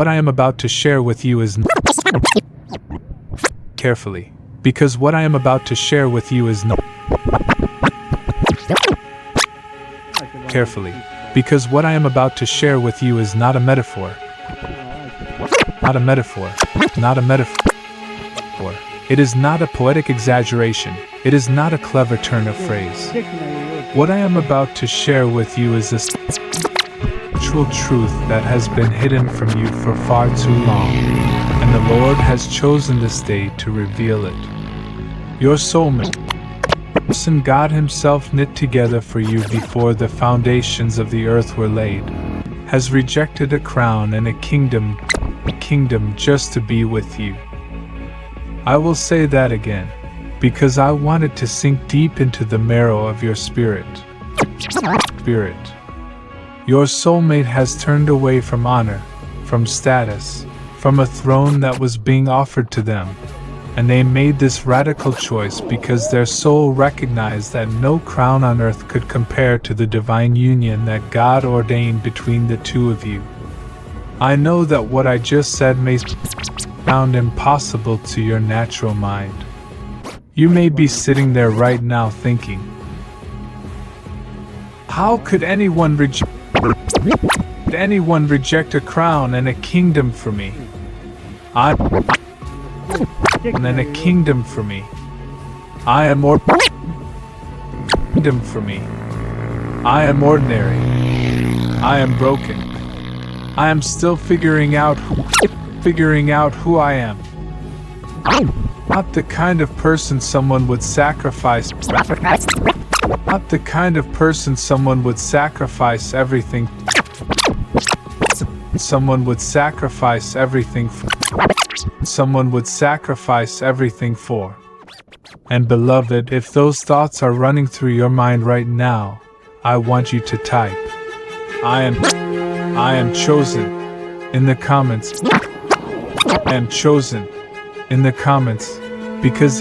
what I am about to share with you is carefully, because what I am about to share with you is carefully, because what I am about to share with you is not a metaphor. Not a metaphor. Not a metaphor. It is not a poetic exaggeration. It is not a clever turn of phrase. What I am about to share with you is a spiritual truth that has been hidden from you for far too long, and the Lord has chosen this day to reveal it. Your soulmate, the person God Himself knit together for you before the foundations of the earth were laid, has rejected a crown and a kingdom just to be with you. I will say that again, because I want it to sink deep into the marrow of your spirit. Your soulmate has turned away from honor, from status, from a throne that was being offered to them, and they made this radical choice because their soul recognized that no crown on earth could compare to the divine union that God ordained between the two of you. I know that what I just said may sound impossible to your natural mind. You may be sitting there right now thinking, how could anyone reject a crown and a kingdom for me? And a kingdom for me. I am kingdom for me. I am ordinary. I am broken. I am still figuring out who I am. Not the kind of person someone would sacrifice. Not the kind of person someone would sacrifice everything. Someone would sacrifice everything for. Someone would sacrifice everything for. And beloved, if those thoughts are running through your mind right now, I want you to type, I am chosen in the comments. I am chosen in the comments because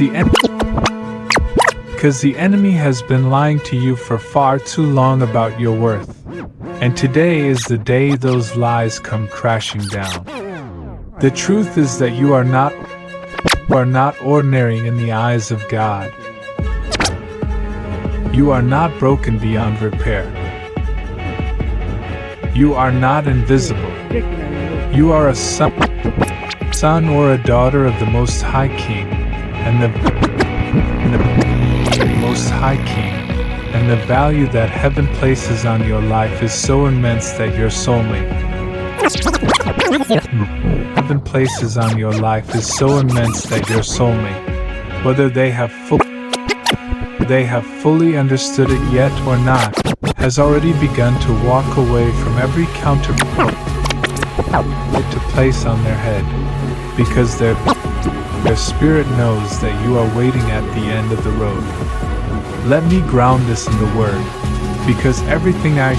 the enemy has been lying to you for far too long about your worth. And today is the day those lies come crashing down. The truth is that you are not ordinary in the eyes of God. You are not broken beyond repair. You are not invisible. You are a son or a daughter of the Most High King, and the Most High King, and the value that heaven places on your life is so immense that your soulmate. Heaven places on your life is so immense that your soulmate, whether they have fully understood it yet or not, has already begun to walk away from every counterpart to place on their head, because their spirit knows that you are waiting at the end of the road. Let me ground this in the Word, because everything I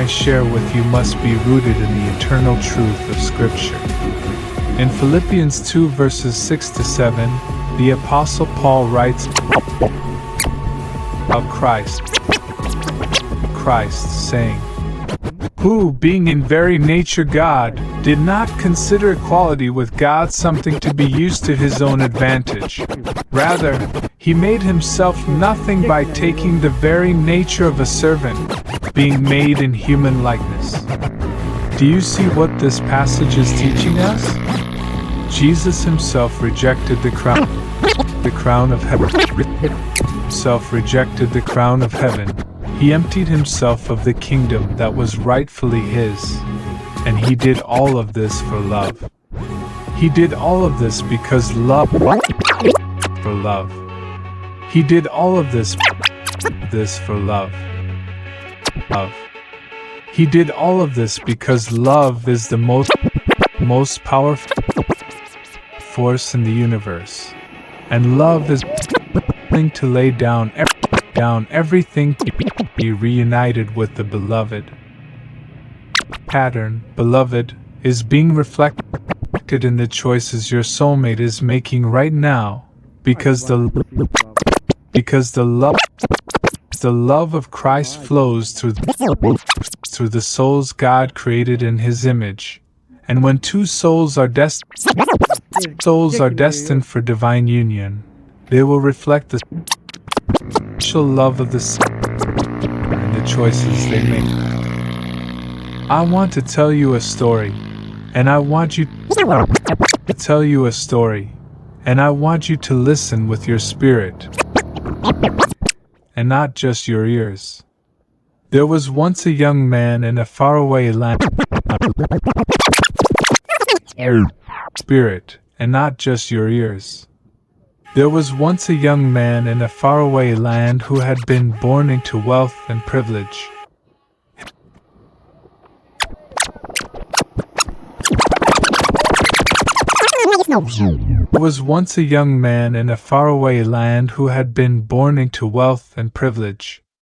share with you must be rooted in the eternal truth of Scripture. In Philippians 2 verses 6 to 7, the Apostle Paul writes about Christ, saying, who, being in very nature God, did not consider equality with God something to be used to his own advantage. Rather, he made himself nothing by taking the very nature of a servant, being made in human likeness. Do you see what this passage is teaching us? Jesus himself rejected the crown of heaven. Rejected the crown of heaven. He emptied himself of the kingdom that was rightfully his, and he did all of this for love. He did all of this because love. For love. He did all of this for love. Love. He did all of this because love is the most powerful force in the universe, and love is willing to lay down everything to be reunited with the beloved. Pattern, beloved, is being reflected in the choices your soulmate is making right now, because the love of Christ flows through through the souls God created in His image. And when two souls are destined for divine union, they will reflect the special love of the Son and the choices they make. I want to tell you a story, and I want you to tell you a story, and I want you to listen with your spirit, and not just your ears. There was once a young man in a faraway land. Spirit, and not just your ears. There was once a young man in a faraway land who had been born into wealth and privilege. There was once a young man in a faraway land who had been born into wealth and privilege.